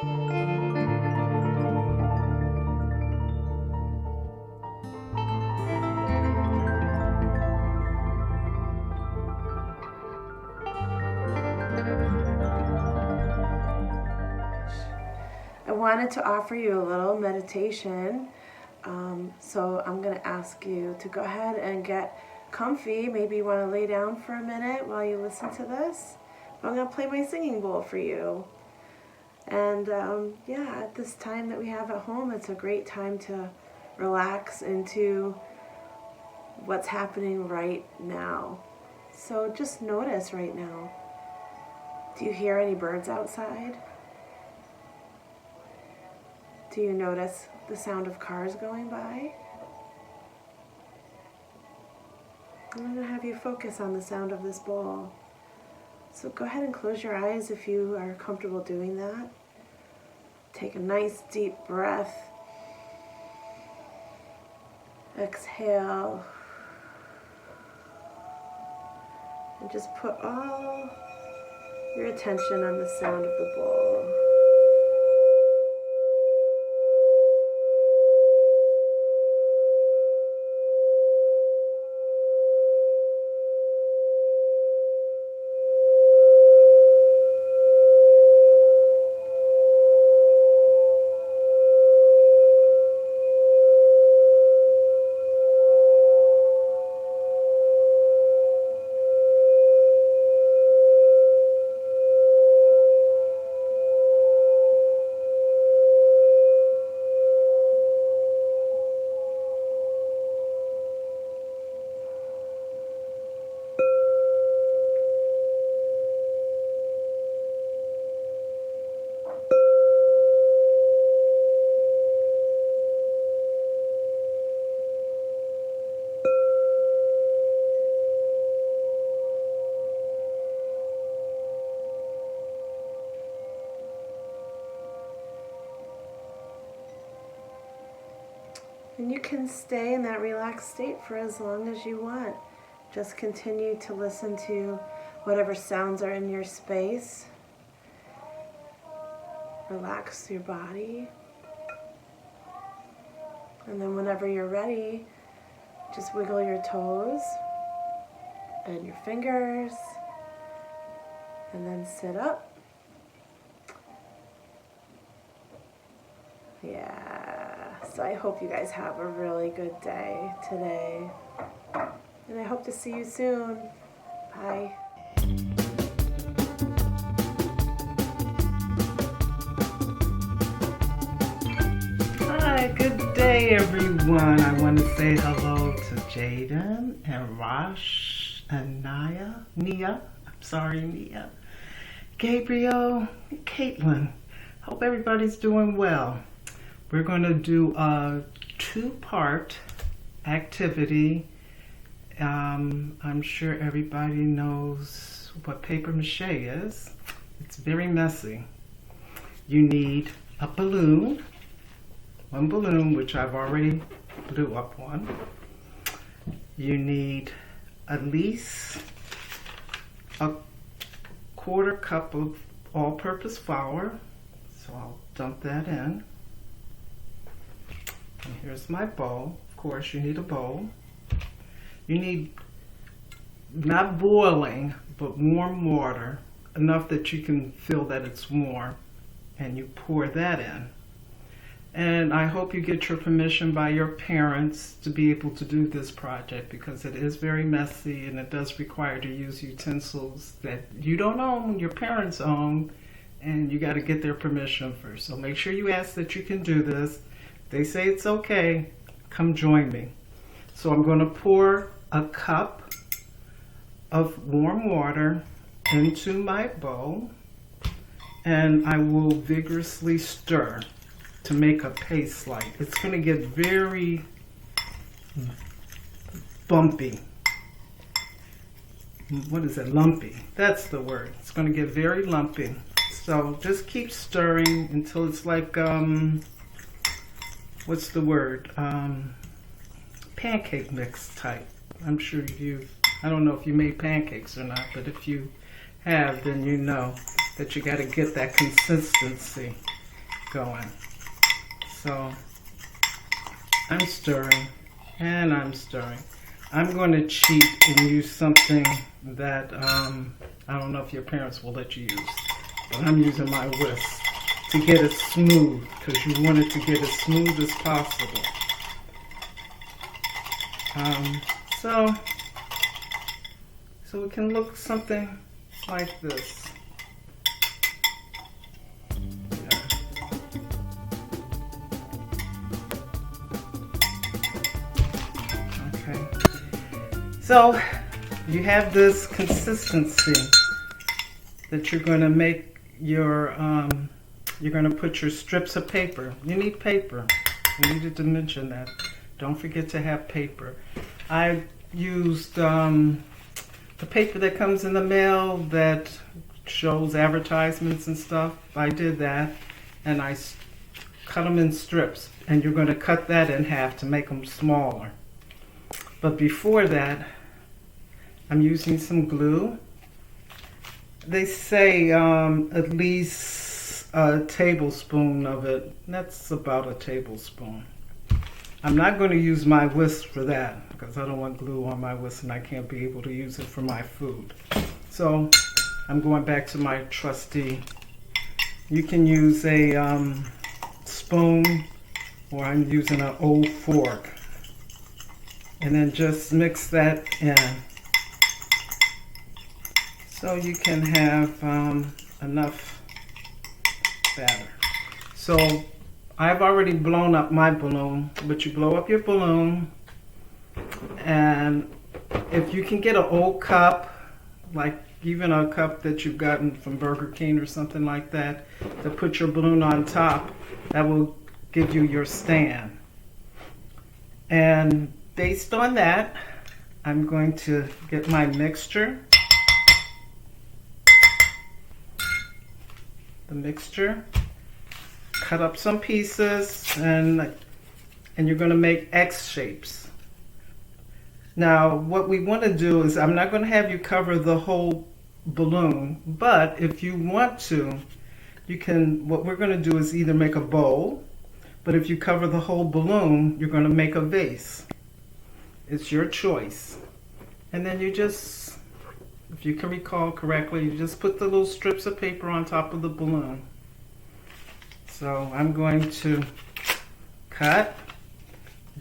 I wanted to offer you a little meditation, so I'm going to ask you to go ahead and get comfy. Maybe you want to lay down for a minute while you listen to this. I'm going to play my singing bowl for you. And yeah, at this time that we have at home, it's a great time to relax into what's happening right now. So just notice right now. Do you hear any birds outside? Do you notice the sound of cars going by? I'm going to have you focus on the sound of this bowl. So go ahead and close your eyes if you are comfortable doing that. Take a nice deep breath. Exhale. And just put all your attention on the sound of the bowl. And you can stay in that relaxed state for as long as you want. Just continue to listen to whatever sounds are in your space. Relax your body. And then whenever you're ready, just wiggle your toes and your fingers. And then sit up. Yeah. So I hope you guys have a really good day today. And I hope to see you soon. Bye. Hi, good day everyone. I want to say hello to Jaden and Rosh and Nia, Gabriel, and Caitlin. Hope everybody's doing well. We're going to do a two-part activity. I'm sure everybody knows what paper mache is. It's very messy. You need a balloon, one balloon, which I've already blew up one. You need at least a quarter cup of all-purpose flour. So I'll dump that in. And here's my bowl. Of course, you need a bowl. You need not boiling, but warm water, enough that you can feel that it's warm, and you pour that in. And I hope you get your permission by your parents to be able to do this project, because it is very messy and it does require to use utensils that you don't own, your parents own, and you got to get their permission first. So make sure you ask that you can do this. They say it's okay, come join me. So I'm going to pour a cup of warm water into my bowl, and I will vigorously stir to make a paste-like. It's going to get very bumpy. What is it? Lumpy. That's the word. It's going to get very lumpy. So just keep stirring until it's like what's the word? Pancake mix type. I'm sure I don't know if you made pancakes or not, but if you have, then you know that you got to get that consistency. going. So I'm stirring and I'm stirring. I'm going to cheat and use something that I don't know if your parents will let you use, but I'm using my whisk to get it smooth, because you want it to get as smooth as possible. So it can look something like this. So you have this consistency that you're going to make your, you're going to put your strips of paper. You need paper. I needed to mention that. Don't forget to have paper. I used the paper that comes in the mail that shows advertisements and stuff. I did that, and I cut them in strips. And you're going to cut that in half to make them smaller. But before that, I'm using some glue. They say at least a tablespoon of it. That's about a tablespoon. I'm not going to use my whisk for that because I don't want glue on my whisk and I can't be able to use it for my food. So I'm going back to my trusty. You can use a spoon, or I'm using an old fork. And then just mix that in. So you can have enough batter. So I've already blown up my balloon, but you blow up your balloon, and if you can get an old cup, like even a cup that you've gotten from Burger King or something like that, to put your balloon on top, that will give you your stand. And based on that, I'm going to get my mixture. The mixture, cut up some pieces, and you're going to make X shapes. Now what we want to do is, I'm not going to have you cover the whole balloon, but if you want to, you can. What we're going to do is either make a bowl, but if you cover the whole balloon, you're going to make a vase. It's your choice. And then you just, if you can recall correctly, you just put the little strips of paper on top of the balloon. So I'm going to cut,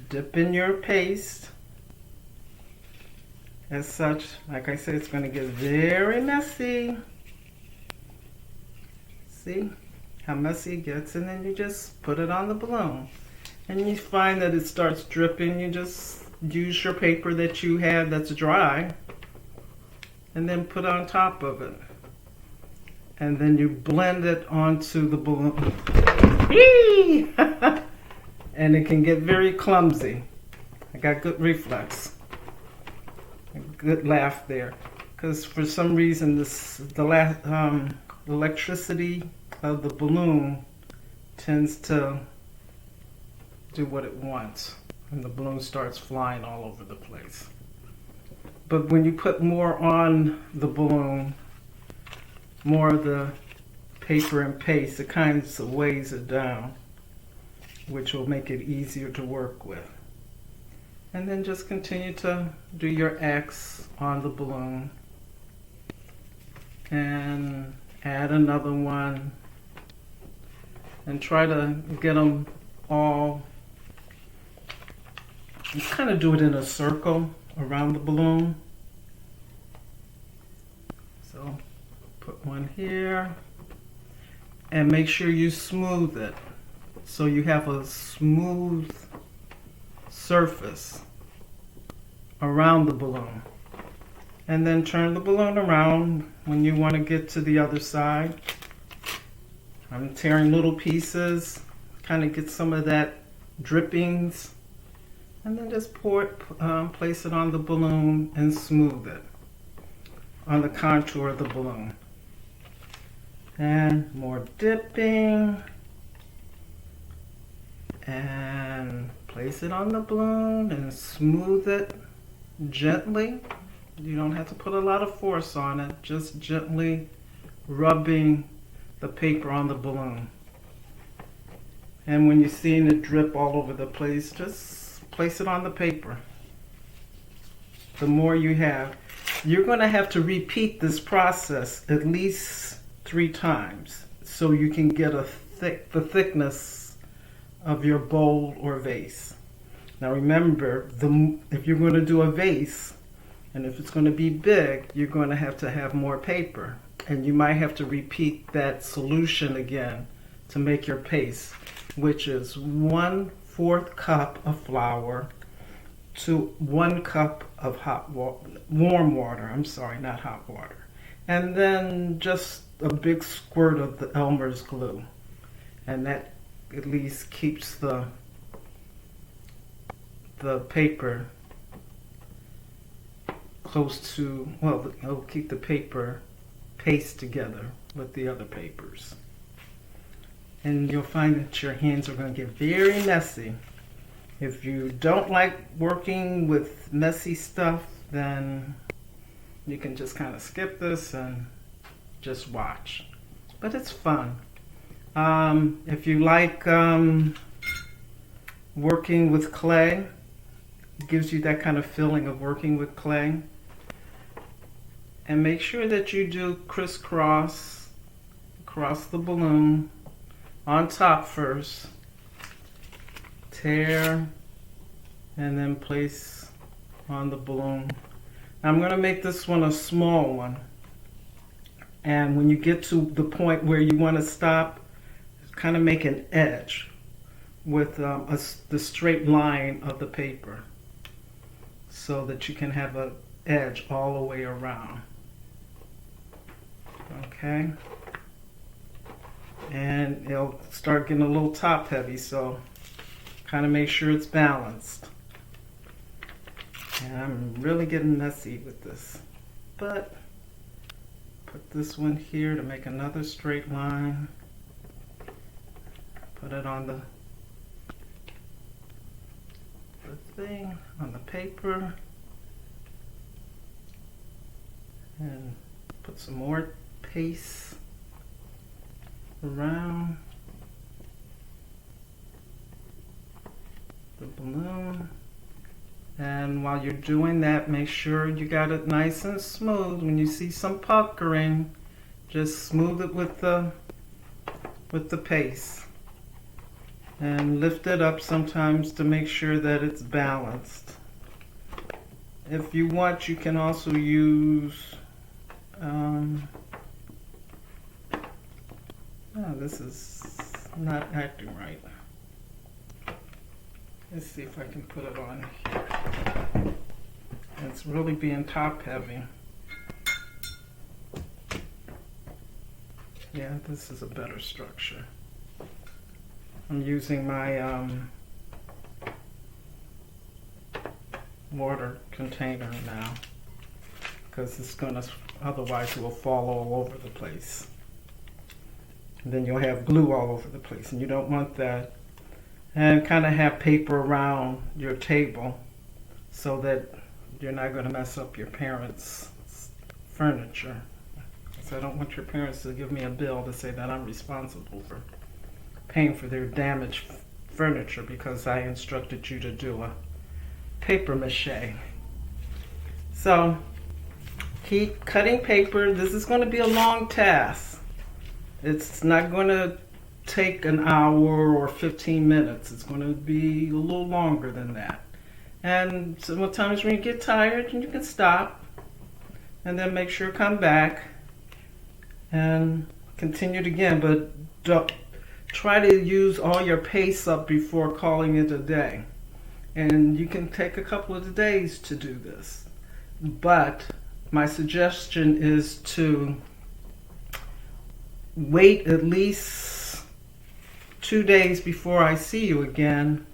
dip in your paste. As such, like I said, it's going to get very messy. See how messy it gets, and then you just put it on the balloon. And you find that it starts dripping, you just use your paper that you have that's dry, and then put on top of it. And then you blend it onto the balloon. And it can get very clumsy. I got good reflex. A good laugh there. Because for some reason the electricity of the balloon tends to do what it wants. And the balloon starts flying all over the place. But when you put more on the balloon, more of the paper and paste, it kind of weighs it down, which will make it easier to work with. And then just continue to do your X on the balloon. And add another one. And try to get them all, you kind of do it in a circle around the balloon. So put one here and make sure you smooth it so you have a smooth surface around the balloon. And then turn the balloon around when you want to get to the other side. I'm tearing little pieces, kind of get some of that drippings. And then just place it on the balloon and smooth it on the contour of the balloon. And more dipping. And place it on the balloon and smooth it gently. You don't have to put a lot of force on it, just gently rubbing the paper on the balloon. And when you're seeing it drip all over the place, just place it on the paper. The more you have, you're going to have to repeat this process at least 3 times so you can get the thickness of your bowl or vase. Now remember, if you're going to do a vase, and if it's going to be big, you're going to have more paper. And you might have to repeat that solution again to make your paste, which is 1/4 cup of flour to 1 cup of warm water. I'm sorry, not hot water. And then just a big squirt of the Elmer's glue. And that at least keeps the paper close to, well, it'll keep the paper paste together with the other papers. And you'll find that your hands are going to get very messy. If you don't like working with messy stuff, then you can just kind of skip this and just watch. But it's fun. If you like working with clay, it gives you that kind of feeling of working with clay. And make sure that you do crisscross across the balloon on top first. Tear and then place on the balloon. I'm going to make this one a small one. And when you get to the point where you want to stop, kind of make an edge with the straight line of the paper so that you can have an edge all the way around. Okay, and it'll start getting a little top heavy, so kind of make sure it's balanced. And I'm really getting messy with this, but put this one here to make another straight line. Put it on the thing, on the paper, and put some more paste around the balloon. And while you're doing that, make sure you got it nice and smooth. When you see some puckering, just smooth it with the paste. And lift it up sometimes to make sure that it's balanced. If you want, you can also use this is not acting right. Let's see if I can put it on here. It's really being top heavy. Yeah, this is a better structure. I'm using my water container now because it's gonna, otherwise it will fall all over the place. And then you'll have glue all over the place, and you don't want that. And kind of have paper around your table so that you're not going to mess up your parents' furniture. So I don't want your parents to give me a bill to say that I'm responsible for paying for their damaged furniture because I instructed you to do a paper mache. So keep cutting paper. This is going to be a long task. It's not going to take an hour or 15 minutes. It's going to be a little longer than that. And sometimes when you get tired, you can stop and then make sure come back and continue it again. But don't try to use all your pace up before calling it a day. And you can take a couple of days to do this. But my suggestion is to wait at least 2 days before I see you again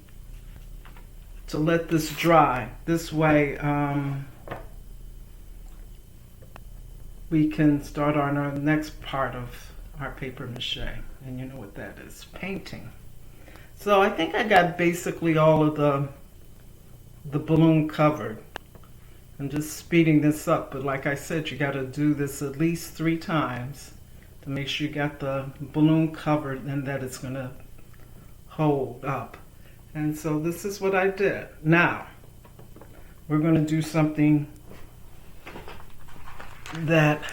to let this dry. This way we can start on our next part of our paper mache. And you know what that is, painting. So I think I got basically all of the balloon covered. I'm just speeding this up, but like I said, you got to do this at least 3 times to make sure you got the balloon covered and that it's going to hold up. And so this is what I did. Now, we're going to do something that,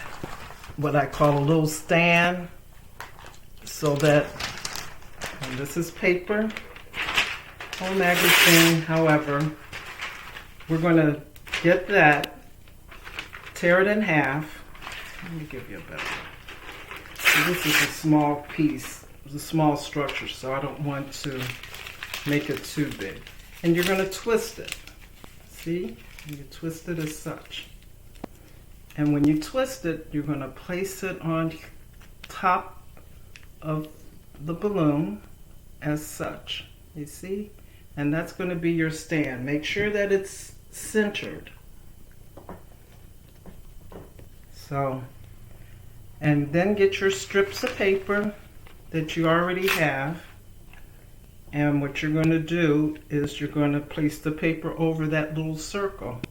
what I call a little stand, so that, and this is paper, whole magazine, however, we're going to get that, tear it in half. Let me give you a better one. So this is a small piece, it's a small structure, so I don't want to make it too big. And you're going to twist it. See? You twist it as such. And when you twist it, you're going to place it on top of the balloon as such. You see? And that's going to be your stand. Make sure that it's centered. So, and then get your strips of paper that you already have. And what you're going to do is you're going to place the paper over that little circle.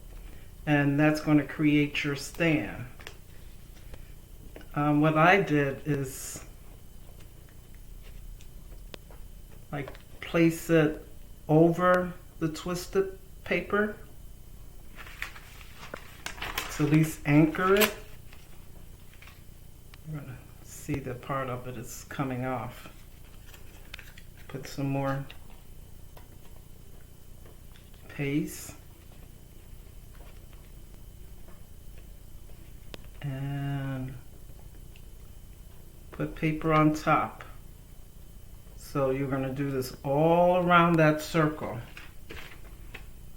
And that's going to create your stand. What I did is like place it over the twisted paper to at least anchor it. You're going to see the part of it is coming off. Put some more paste. And put paper on top. So you're going to do this all around that circle.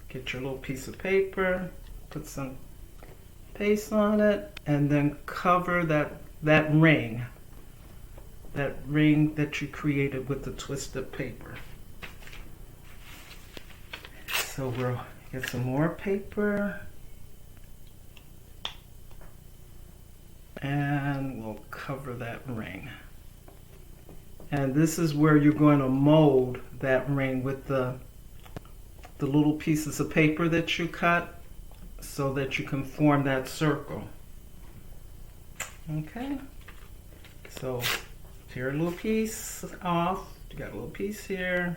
Get your little piece of paper, put some paste on it, and then cover that ring that you created with the twisted paper. So we'll get some more paper. And we'll cover that ring. And this is where you're going to mold that ring with the little pieces of paper that you cut so that you can form that circle. Okay? So tear a little piece off. You got a little piece here.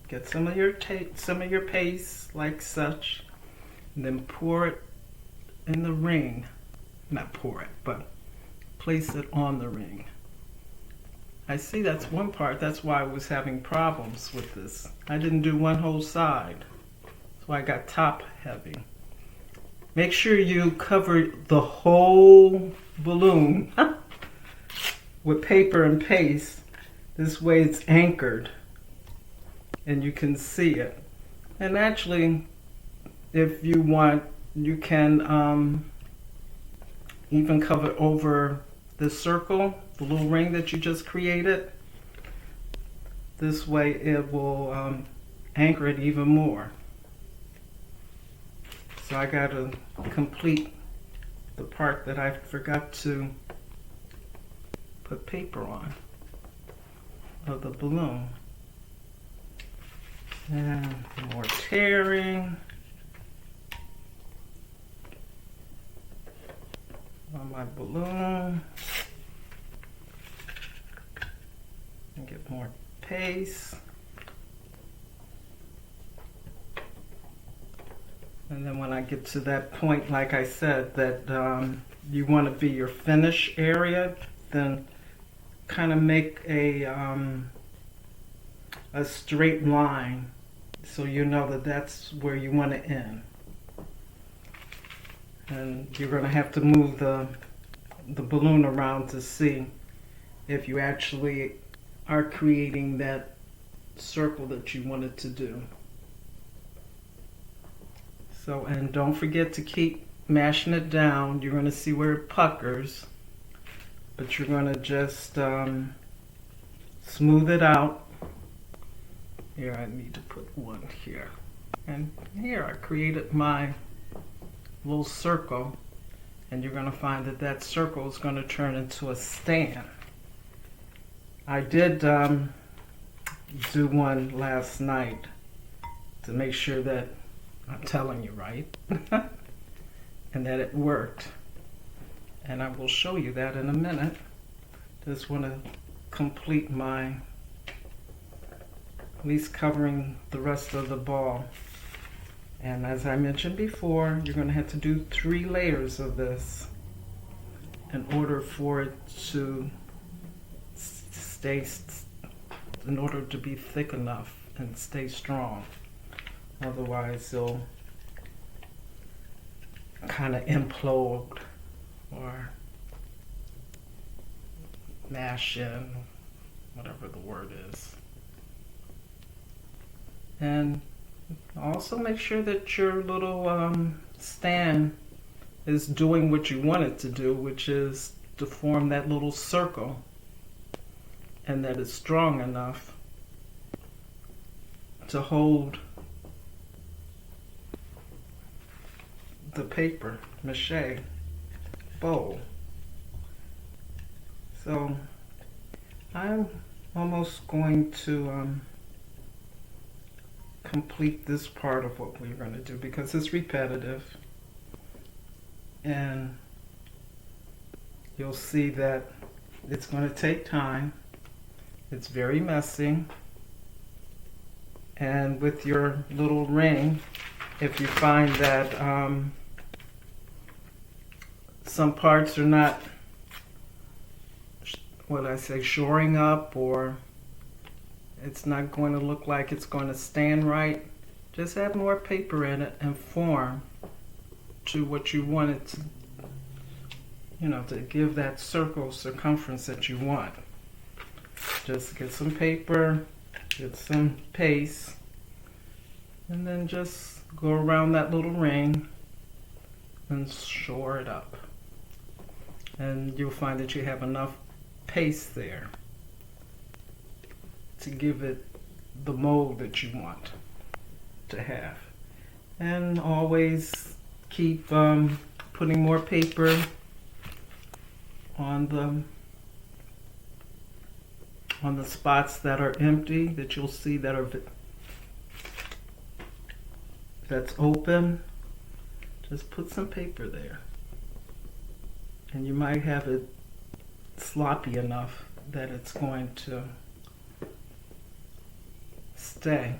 Get some of your paste like such. And then pour it in the ring. Not pour it, but place it on the ring. I see that's one part. That's why I was having problems with this. I didn't do one whole side. That's why I got top heavy. Make sure you cover the whole balloon with paper and paste. This way it's anchored and you can see it. And actually, if you want, you can even cover over the circle, the little ring that you just created. This way it will anchor it even more. So I got to complete the part that I forgot to put paper on of the balloon. And more tearing on my balloon. And get more paste. And then when I get to that point, like I said, that you want to be your finish area, then kind of make a straight line so you know that that's where you want to end. And you're going to have to move the balloon around to see if you actually are creating that circle that you wanted to do. So, and don't forget to keep mashing it down. You're going to see where it puckers, but you're going to just smooth it out. Here, I need to put one here. And here I created my little circle, and you're going to find that that circle is going to turn into a stand. I did do one last night to make sure that I'm telling you right and that it worked, and I will show you that in a minute. Just want to complete my at least covering the rest of the ball. And as I mentioned before, you're going to have to do 3 layers of this in order for it to stay, in order to be thick enough and stay strong. Otherwise, it'll kind of implode or mash in, whatever the word is. And also make sure that your little stand is doing what you want it to do, which is to form that little circle, and that it's strong enough to hold the paper mache bowl. So I'm almost going to complete this part of what we're going to do because it's repetitive, and you'll see that it's going to take time. It's very messy, and with your little ring, if you find that some parts are not, shoring up, or it's not going to look like it's going to stand right, just add more paper in it and form to what you want it to, to give that circle circumference that you want. Just get some paper, get some paste, and then just go around that little ring and shore it up. And you'll find that you have enough paste there to give it the mold that you want to have. And always keep putting more paper on the spots that are empty, that you'll see that's open. Just put some paper there, and you might have it sloppy enough that it's going to stay.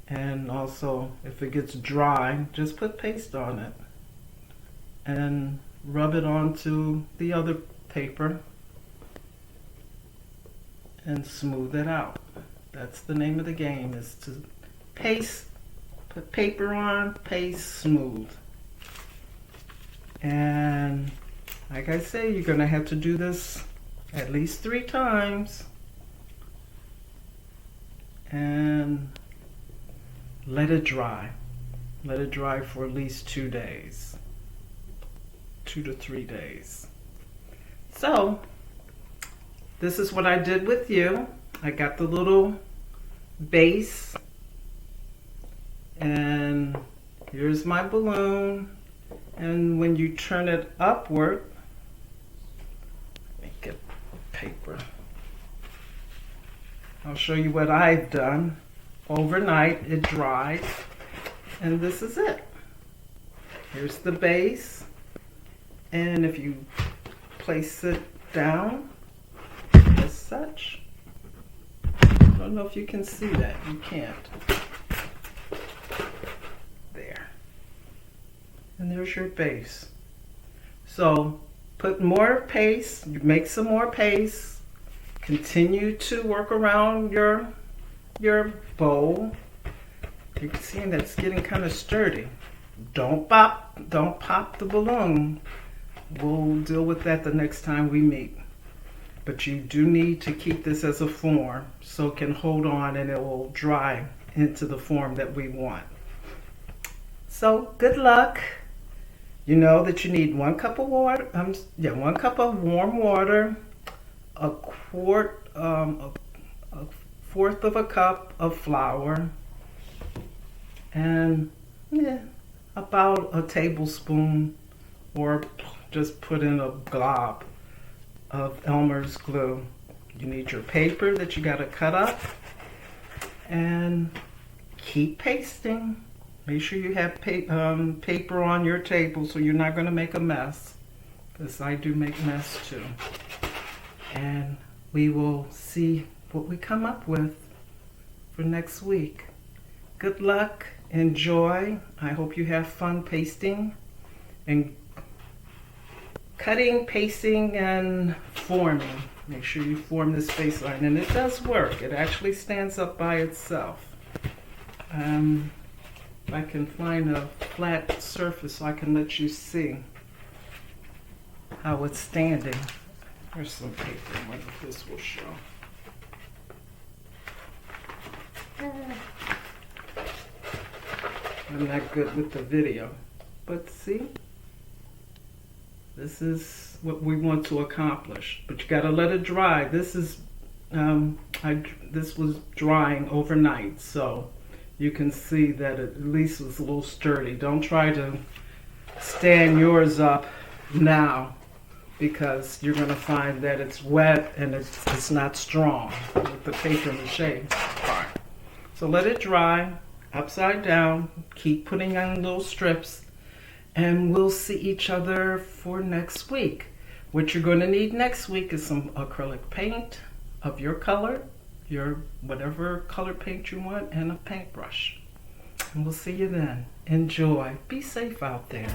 And also, if it gets dry, just put paste on it and rub it onto the other paper and smooth it out. That's the name of the game, is to paste, put paper on, paste, smooth. And like I say, you're going to have to do this at least 3 times. And let it dry. Let it dry for at least 2 days. 2 to 3 days. So, this is what I did with you. I got the little base. And here's my balloon. And when you turn it upward, let me get paper. I'll show you what I've done. Overnight, it dried, and this is it. Here's the base, and if you place it down as such, I don't know if you can see that. You can't. There. And there's your base. So put more paste, you make some more paste, continue to work around your bowl. You can see that it's getting kind of sturdy. Don't pop the balloon. We'll deal with that the next time we meet. But you do need to keep this as a form so it can hold on and it will dry into the form that we want. So good luck. You know that you need 1 cup of water, 1 cup of warm water, a fourth of a cup of flour, and about a tablespoon, or just put in a glob of Elmer's glue. You need your paper that you got to cut up, and keep pasting. Make sure you have paper on your table so you're not going to make a mess, because I do make mess too. And we will see what we come up with for next week. Good luck, enjoy. I hope you have fun pasting and cutting, pasting, and forming. Make sure you form this space line, and it does work. It actually stands up by itself. If I can find a flat surface so I can let you see how it's standing. There's some paper. I wonder if this will show. I'm not good with the video, but see, this is what we want to accomplish. But you got to let it dry. This is this was drying overnight, so you can see that it at least was a little sturdy. Don't try to stand yours up now, because you're going to find that it's wet and it's not strong with the paper mache part. So let it dry, upside down, keep putting on little strips, and we'll see each other for next week. What you're going to need next week is some acrylic paint of your color, your whatever color paint you want, and a paintbrush. And we'll see you then. Enjoy. Be safe out there.